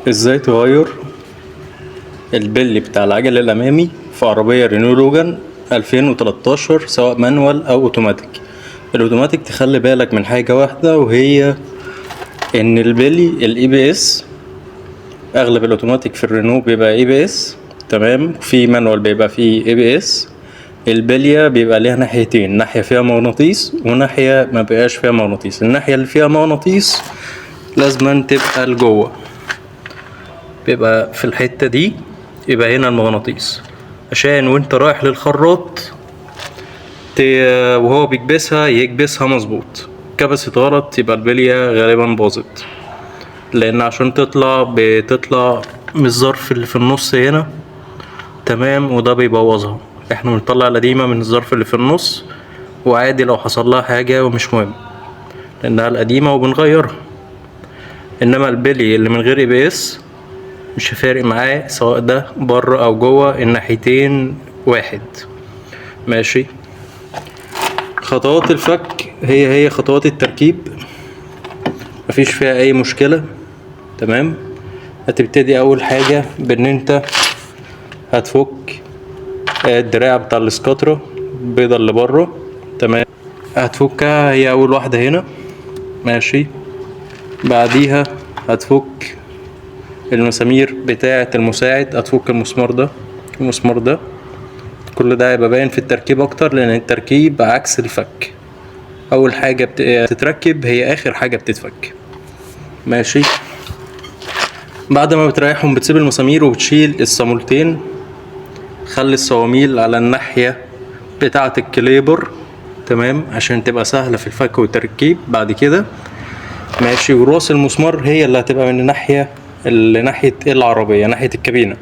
ازاي تغير البلي بتاع العجل الامامي في عربية رينو لوجان 2013 سواء مانوال او اوتوماتيك. الاوتوماتيك تخلي بالك من حاجة واحدة، وهي ان البلي الاي بي اس اغلب الاوتوماتيك في الرينو بيبقى اي بي اس، تمام. في مانوال بيبقى فيه اي بي اس. البلية بيبقى ليها ناحيتين، ناحية فيها مغناطيس وناحية ما بيبقاش فيها مغناطيس. الناحية اللي فيها مغناطيس لازما تبقى لجوه، بيبقى في الحتة دي، يبقى هنا المغناطيس عشان وانت رايح للخراط وهو بيكبسها يكبسها مظبوط. كبست غلط يبقى البلية غالبا باظت، لان عشان بتطلع من الظرف اللي في النص هنا، تمام، وده بيبوظها. احنا بنطلع القديمة من الظرف اللي في النص، وعادي لو حصل لها حاجة ومش مهم لانها القديمة وبنغيرها. انما البلي اللي من غير اي بي اس مش هفارق معاه سواء ده بره او جوه، الناحيتين واحد. ماشي. خطوات الفك هي خطوات التركيب، مفيش فيها اي مشكلة، تمام. هتبتدي اول حاجة بان انت هتفك الدراع بتاع الاسكاترة البيضة اللي بره، تمام. هتفكها هي اول واحدة هنا، ماشي. بعديها هتفك المسامير بتاعة المساعد، هتفك المسمار ده، المسمار ده. كل ده هيبقى باين في التركيب اكتر، لان التركيب عكس الفك. اول حاجة بتتركب هي اخر حاجة بتتفك، ماشي. بعد ما بتريحهم بتسيب المسامير وبتشيل الصامولتين. خلي الصواميل على الناحية بتاعة الكليبر، تمام، عشان تبقى سهلة في الفك والتركيب بعد كده، ماشي. وراس المسمار هي اللي هتبقى من الناحية اللي ناحية العربية، ناحية الكابينة.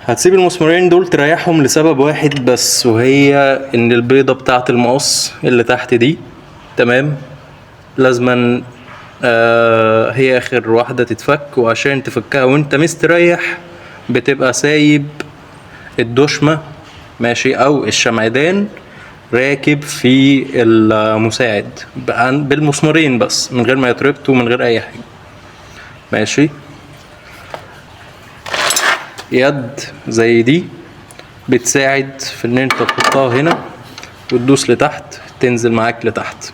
هتسيب المسمارين دول تريحهم لسبب واحد بس، وهي ان البيضة بتاعة المقص اللي تحت دي، تمام، لازما هي اخر واحدة تتفك. وعشان تفكها وانت مستريح بتبقى سايب الدشمة، ماشي، او الشمعدان راكب في المساعد بالمسمارين بس، من غير ما يتربطوا، من غير اي حاجة، ماشي. يد زي دي بتساعد في ان انت تحطها هنا وتدوس لتحت تنزل معاك لتحت،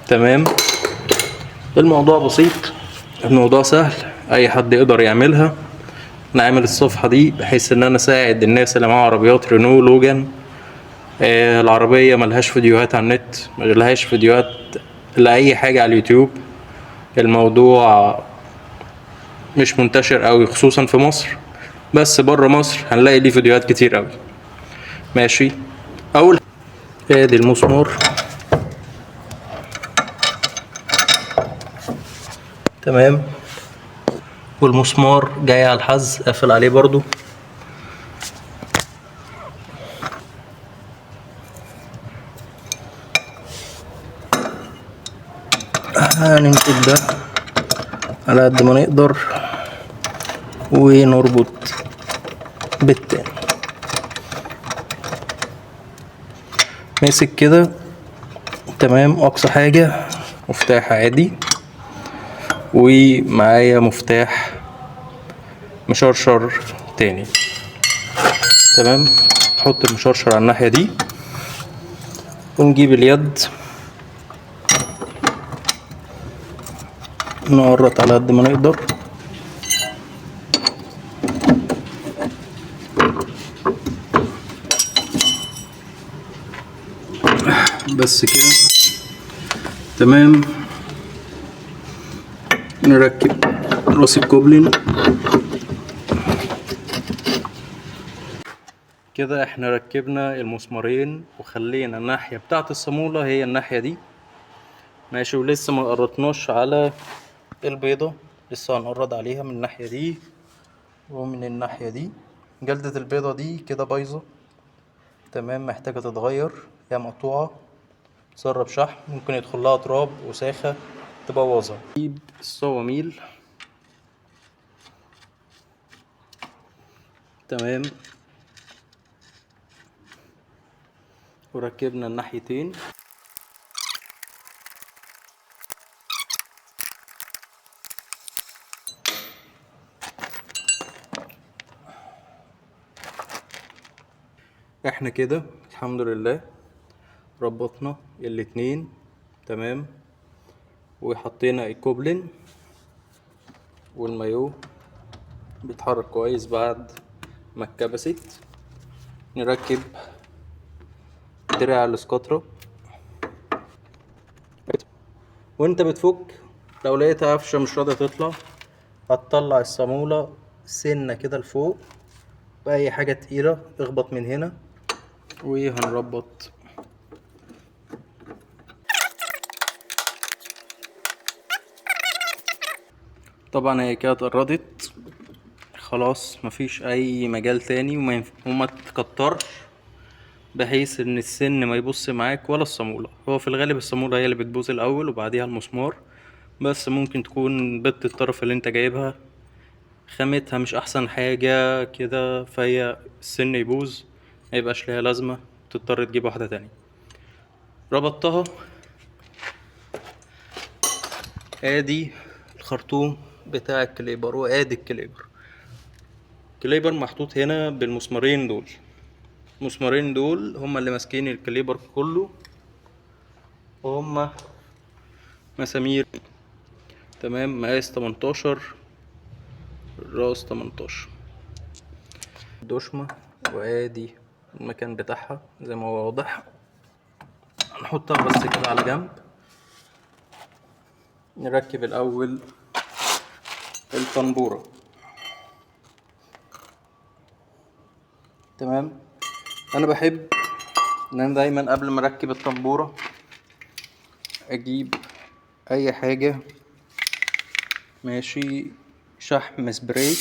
تمام. الموضوع بسيط، الموضوع سهل، اي حد يقدر يعملها. انا عامل الصفحة دي بحيث ان انا اساعد الناس اللي معاها عربيات رينو لوجان. العربية ملهاش فيديوهات على النت، ملهاش فيديوهات لأي حاجة على اليوتيوب. الموضوع مش منتشر قوي خصوصا في مصر، بس بره مصر هنلاقي ليه فيديوهات كتير قوي، ماشي. اول ادي المسمار، تمام، والمسمار جاي على الحز قافل عليه برضو. هنمسك ده على قد ما نقدر ونربط بالتاني، ماسك كده، تمام. اقصى حاجة مفتاح عادي، ومعايا مفتاح مشرشر تاني، تمام. نحط المشرشر على الناحية دي ونجيب اليد نقرط على قد ما نقدر، بس كده، تمام. نركب راس الكوبلين كده. احنا ركبنا المسمارين وخلينا الناحية بتاعت الصامولة هي الناحية دي، ماشي. ولسه ما قرطناش على البيضة، لسه هنقرد عليها من الناحية دي ومن الناحية دي. جلدة البيضة دي كده بايظة، تمام، محتاجة تتغير، هي مقطوعة، تسرب شحم، ممكن يدخل لها تراب وساخة تبوظها. نجيب الصواميل، تمام، وركبنا الناحيتين. احنا كده الحمد لله ربطنا الاتنين تمام، وحطينا الكوبلين والمايو بيتحرك كويس. بعد ما اتكبست نركب درع الاسكاترا، وانت بتفك لو لقيتها قفشة مش راضية تطلع هتطلع الصامولة سنة كده لفوق بأي حاجة تقيلة، اخبط من هنا وهنربط. طبعا هي كده اتقردت خلاص، مفيش اي مجال تاني وما تكترش بحيث ان السن ما يبص معاك ولا الصامولة. هو في الغالب الصامولة هي اللي بتبوظ الاول وبعديها المسمار، بس ممكن تكون بت الطرف اللي انت جايبها خامتها مش احسن حاجة كده، فهي السن يبوظ ميبقاش ليها لازمة، تضطر تجيب واحدة تانية. ربطتها، ادي الخرطوم بتاع الكليبر وادي الكليبر. الكليبر محطوط هنا بالمسمارين دول، المسمارين دول هما اللي ماسكين الكليبر كله، وهما مسامير تمام مقاس 18 راس 18 دشمة. وادي المكان بتاعها زي ما هو واضح، هنحطها بس كده على جنب. نركب الاول الطنبورة تمام. انا بحب ان انا دايما قبل ما اركب الطنبورة اجيب اي حاجة ماشي شحم سبراي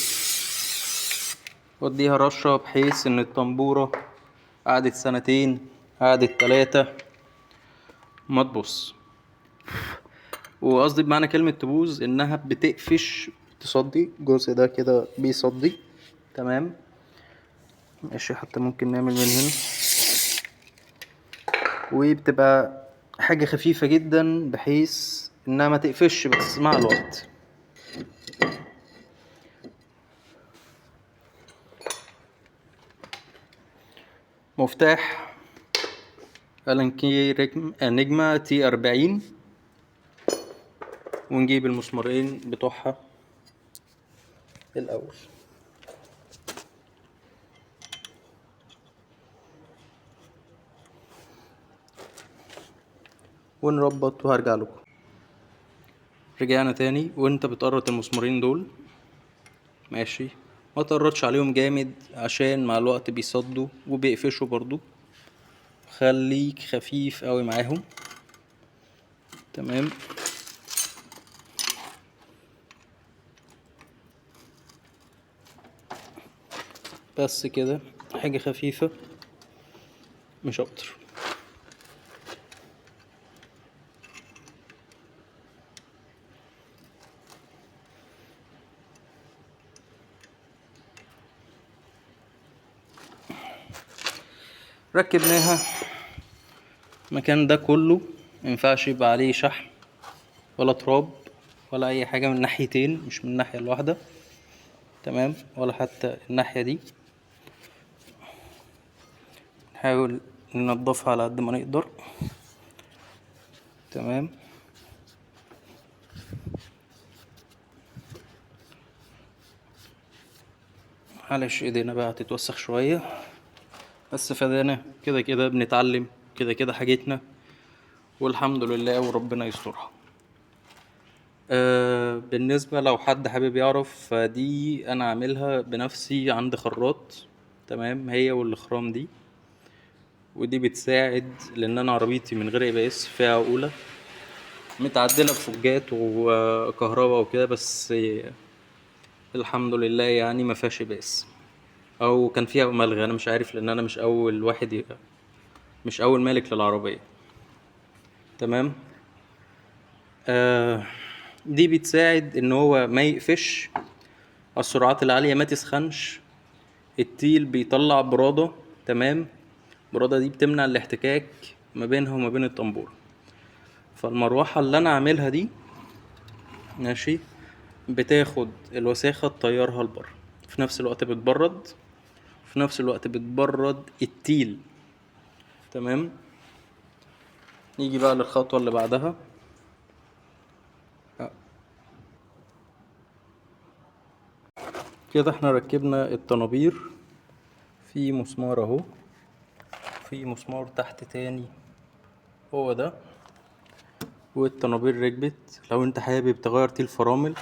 واديها رشة، بحيث ان الطنبورة قعدت سنتين قعدت 3 ما تبص. وقصدي بمعنى كلمة تبوظ انها بتقفش تصدي، الجزء ده كده بيصدي تمام ماشي. حتى ممكن نعمل من هنا، وبتبقى حاجة خفيفة جدا بحيث انها ما تقفش بس مع الوقت. مفتاح ألان كي انجما تي 40، ونجيب المسمارين بتوعها الأول. ونربط وهرجع لكم. رجعنا تاني، وانت بتقرط المسمارين دول ماشي، ما تقرطش عليهم جامد عشان مع الوقت بيصدوا وبيقفشوا برضو، خليك خفيف قوي معاهم تمام. بس كده حاجة خفيفة مش اكتر. ركبناها، المكان ده كله مينفعش يبقى عليه شحم ولا تراب ولا اي حاجة من ناحيتين، مش من الناحية الواحدة تمام، ولا حتى الناحية دي. نحاول ننضفها على قد ما نقدر تمام. معلش ايدينا بقى هتتوسخ شوية، بس فدانا كده كده بنتعلم، كده كده حاجتنا والحمد لله وربنا يسترها. بالنسبة لو حد حابب يعرف، فدي انا عاملها بنفسي عند خراط تمام، هي والاخرام دي. ودي بتساعد لان انا عربيتي من غير ABS فيها اولى متعدلة بفوجات وكهرباء وكده، بس الحمد لله يعني ما فيهاش ABS، او كان فيها ملغى انا مش عارف، لان انا مش اول واحد مش اول مالك للعربية تمام. دي بتساعد ان هو ما يقفش على السرعات العالية، ما تسخنش، التيل بيطلع برادة تمام. البرادة دي بتمنع الاحتكاك ما بينها وما بين الطنبورة. فالمروحة اللي انا عاملها دي ماشي بتاخد الوساخة تطيرها لبره، في نفس الوقت بتبرد، في نفس الوقت بتبرد التيل. تمام. نيجي بقى للخطوة اللي بعدها. كده احنا ركبنا الطنابير، في مسمار اهو، في مسمار تحت تاني هو ده، والطنابير ركبت. لو انت حابب تغير تيل فرامل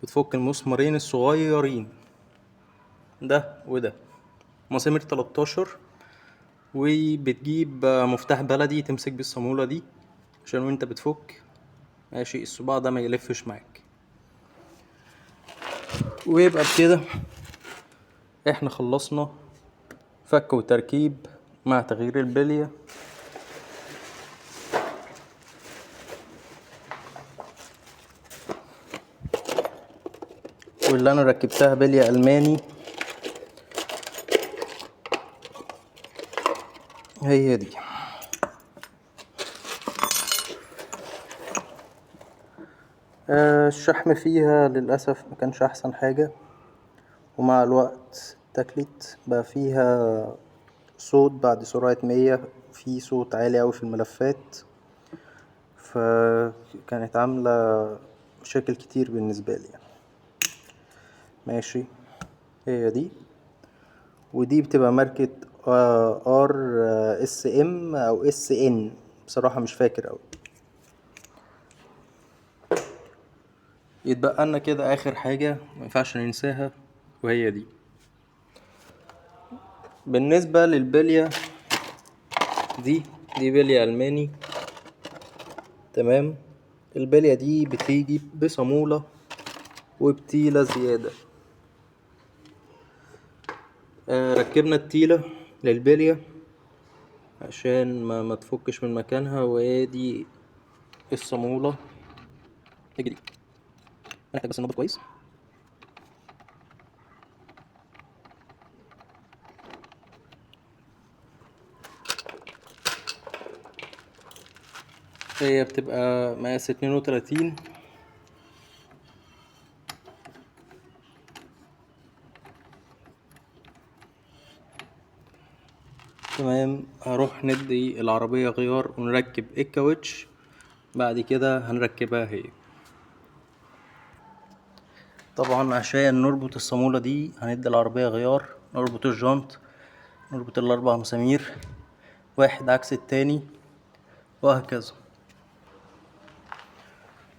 بتفك المسمارين الصغيرين ده وده، مسامير 13، وبتجيب مفتاح بلدي تمسك بيه الصامولة دي عشان وانت بتفك ماشي الصباع ده ما يلفش معاك. ويبقى بكده احنا خلصنا فك وتركيب مع تغيير البلية. واللي انا ركبتها بلية الماني هي دي. الشحم فيها للأسف مكانش أحسن حاجة، ومع الوقت اتاكلت بقى فيها صوت بعد سرعة 100، في صوت عالي أوي في الملفات، فكانت عاملة مشاكل كتير بالنسبة لي يعني. ماشي، هي دي. ودي بتبقى ماركة RSM أو SN، بصراحة مش فاكر أوي. يتبقى لنا كده آخر حاجة مينفعش ننساها، وهي دي. بالنسبة للبلية دي بلية ألماني. تمام. البلية دي بتيجي بصامولة وبتيلة زيادة. ركبنا التيلة للبلية عشان ما تفكش من مكانها، وادي الصامولة دي. هنحتاج بس ننضف كويس. هي بتبقى مقاس 32. تمام. هروح ندي العربية غيار ونركب الكاوتش، بعد كده هنركبها هي. طبعا عشان نربط الصامولة دي هندي العربية غيار، نربط الجنط، نربط الأربع مسامير واحد عكس التاني وهكذا.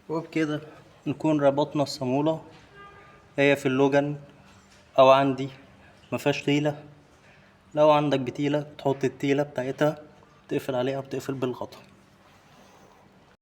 وبكده نكون ربطنا الصامولة. هي في اللوجن او عندي مفيهاش تيلة. لو عندك بتيلة تحط التيلة بتاعتها، تقفل عليها وتقفل بالغطا.